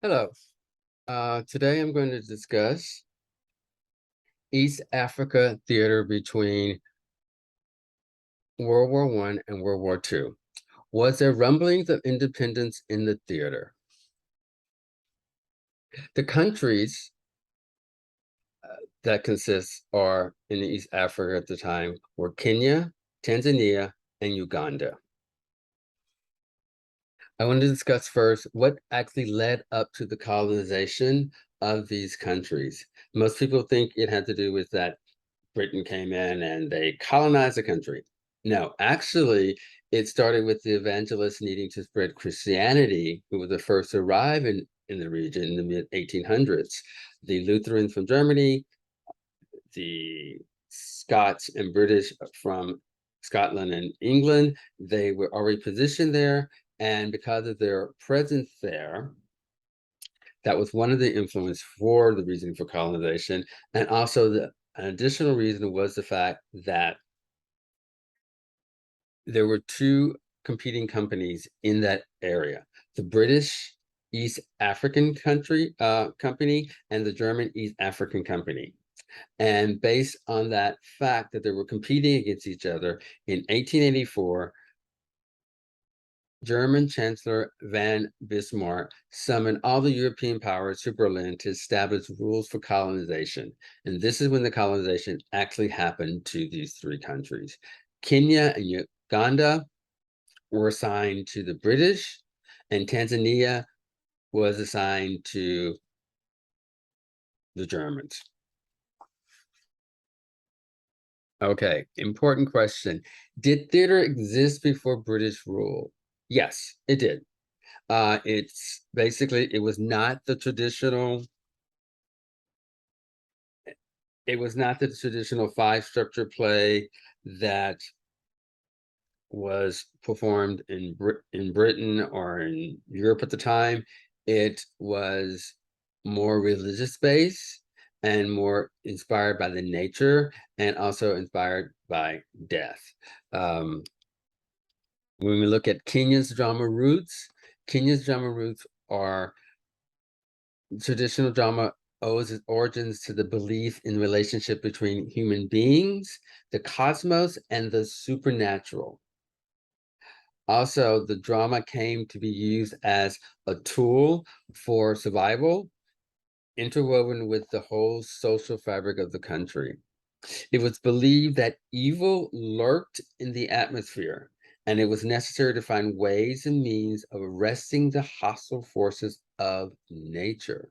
Hello. Today I'm going to discuss East Africa theater between World War One and World War Two. Was there rumblings of independence in the theater? The countries that consist are in East Africa at the time were Kenya, Tanzania, and Uganda. I want to discuss first what actually led up to the colonization of these countries. Most people think it had to do with that Britain came in and they colonized the country. No, actually, it started with the evangelists needing to spread Christianity, who were the first to arrive in the region in the mid 1800s. The Lutherans from Germany, the Scots and British from Scotland and England, they were already positioned there. And because of their presence there, that was one of the influence for the reason for colonization. And also an additional reason was the fact that there were two competing companies in that area: the British East African company and the German East African company. And based on that fact that they were competing against each other in 1884, German Chancellor von Bismarck summoned all the European powers to Berlin to establish rules for colonization. And this is when the colonization actually happened to these three countries. Kenya and Uganda were assigned to the British, and Tanzania was assigned to the Germans. Okay, important question. Did theater exist before British rule? Yes, it did. It's basically, it was not the traditional five structure play that was performed in Britain or in Europe at the time. It was more religious based and more inspired by the nature and also inspired by death. Um, when we look at Kenya's drama roots are traditional drama owes its origins to the belief in relationship between human beings, the cosmos, and the supernatural. Also, the drama came to be used as a tool for survival, interwoven with the whole social fabric of the country. It was believed that evil lurked in the atmosphere, and it was necessary to find ways and means of arresting the hostile forces of nature.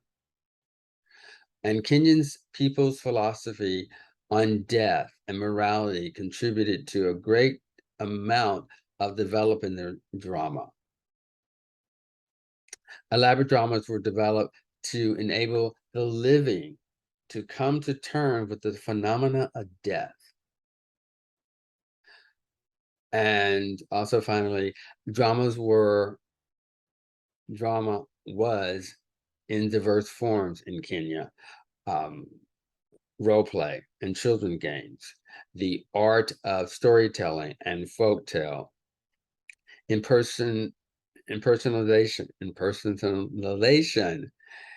And Kenyan's people's philosophy on death and morality contributed to a great amount of developing their drama. Elaborate dramas were developed to enable the living to come to terms with the phenomena of death. And also, finally, drama was in diverse forms in Kenya. Um, Role play and children games, the art of storytelling and folktale, in person impersonalization,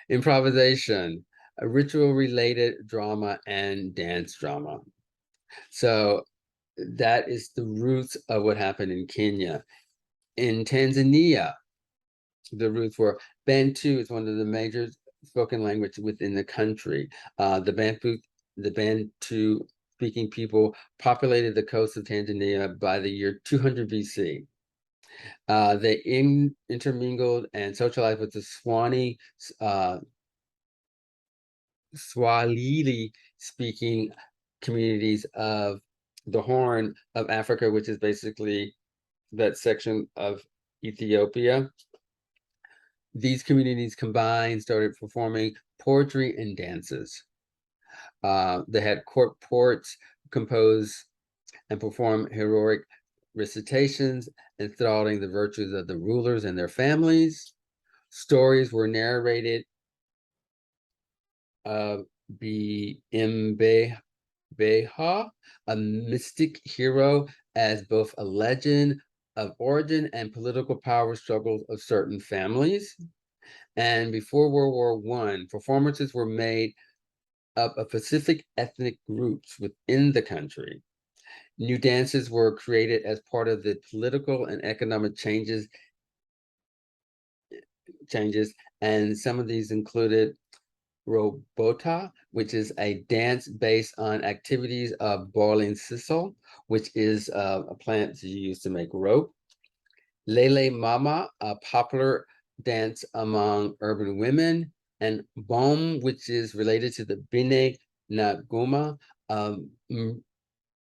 improvisation, a ritual related drama, and dance drama. So that is the roots of what happened in Kenya. In Tanzania, the roots were Bantu is one of the major spoken language within the country. The Bantu speaking people populated the coast of Tanzania by the year 200 BC. They intermingled and socialized with the uh, Swahili speaking communities of the Horn of Africa, which is basically that section of Ethiopia. These communities combined started performing poetry and dances. They had court ports compose and perform heroic recitations, enthralling the virtues of the rulers and their families. Stories were narrated of Beha, a mystic hero, as both a legend of origin and political power struggles of certain families. And before World War I, performances were made up of specific ethnic groups within the country. New dances were created as part of the political and economic changes, and some of these included robota, which is a dance based on activities of boiling sisal, which is a plant used to make rope. Lele Mama, a popular dance among urban women, and Bom, which is related to the Bine Naguma,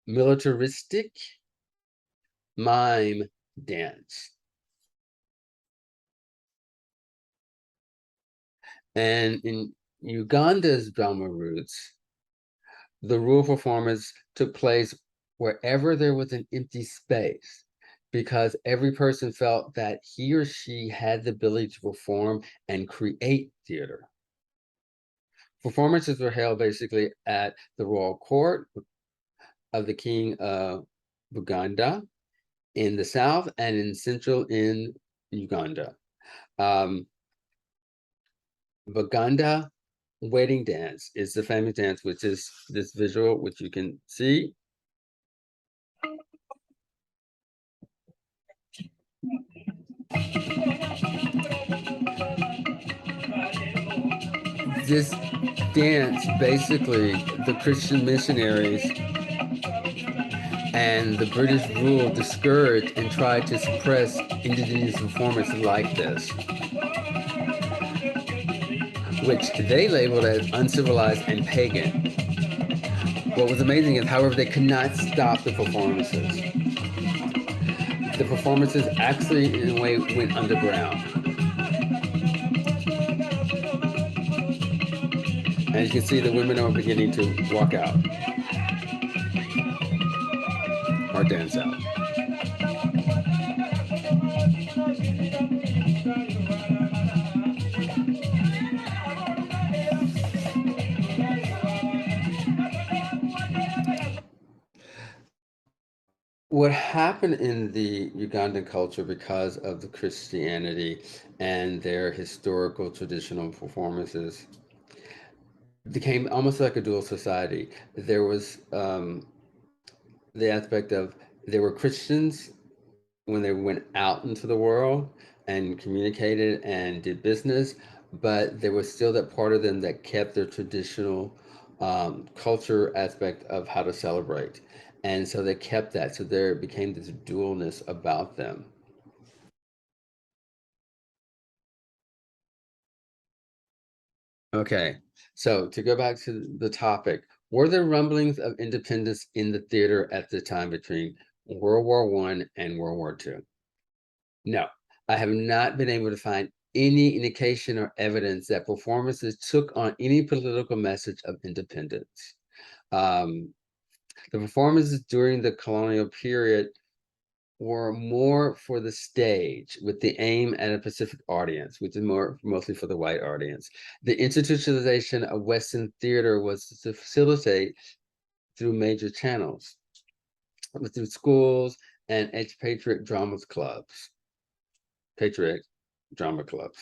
militaristic mime dance. And in Uganda's drama roots, the rural performance took place wherever there was an empty space, because every person felt that he or she had the ability to perform and create theater. Performances were held basically at the royal court of the king of Buganda in the south and in central in Uganda. Buganda wedding dance is the famous dance, which is this visual, which you can see. This dance, basically, the Christian missionaries and the British rule discouraged and tried to suppress indigenous performance like this, which they labeled as uncivilized and pagan. What was amazing is, however, they could not stop the performances. The performances actually, in a way, went underground. As you can see, the women are beginning to walk out or dance out. What happened in the Ugandan culture, because of the Christianity and their historical traditional performances, became almost like a dual society. There was the aspect of, there were Christians when they went out into the world and communicated and did business, but there was still that part of them that kept their traditional culture aspect of how to celebrate. And so they kept that. So there became this dualness about them. Okay, so to go back to the topic, were there rumblings of independence in the theater at the time between World War I and World War II? No, I have not been able to find any indication or evidence that performances took on any political message of independence. Um, the performances during the colonial period were more for the stage, with the aim at a specific audience, which is mostly for the white audience. The institutionalization of Western theater was to facilitate through major channels, through schools and patriot drama clubs. Patriot drama clubs.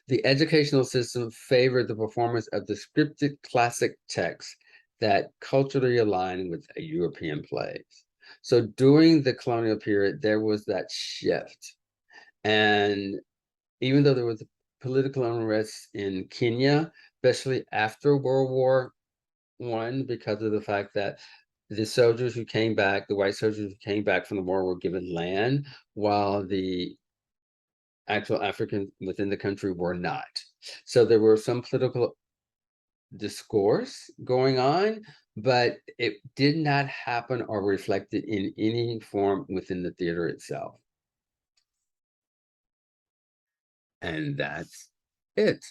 The educational system favored the performance of the scripted classic texts that culturally aligned with European plays. So during the colonial period, there was that shift. And even though there was political unrest in Kenya, especially after World War I, because of the fact that the soldiers who came back, the white soldiers who came back from the war, were given land, while the actual Africans within the country were not. So there were some political discourse going on, but it did not happen or reflected in any form within the theater itself. And that's it.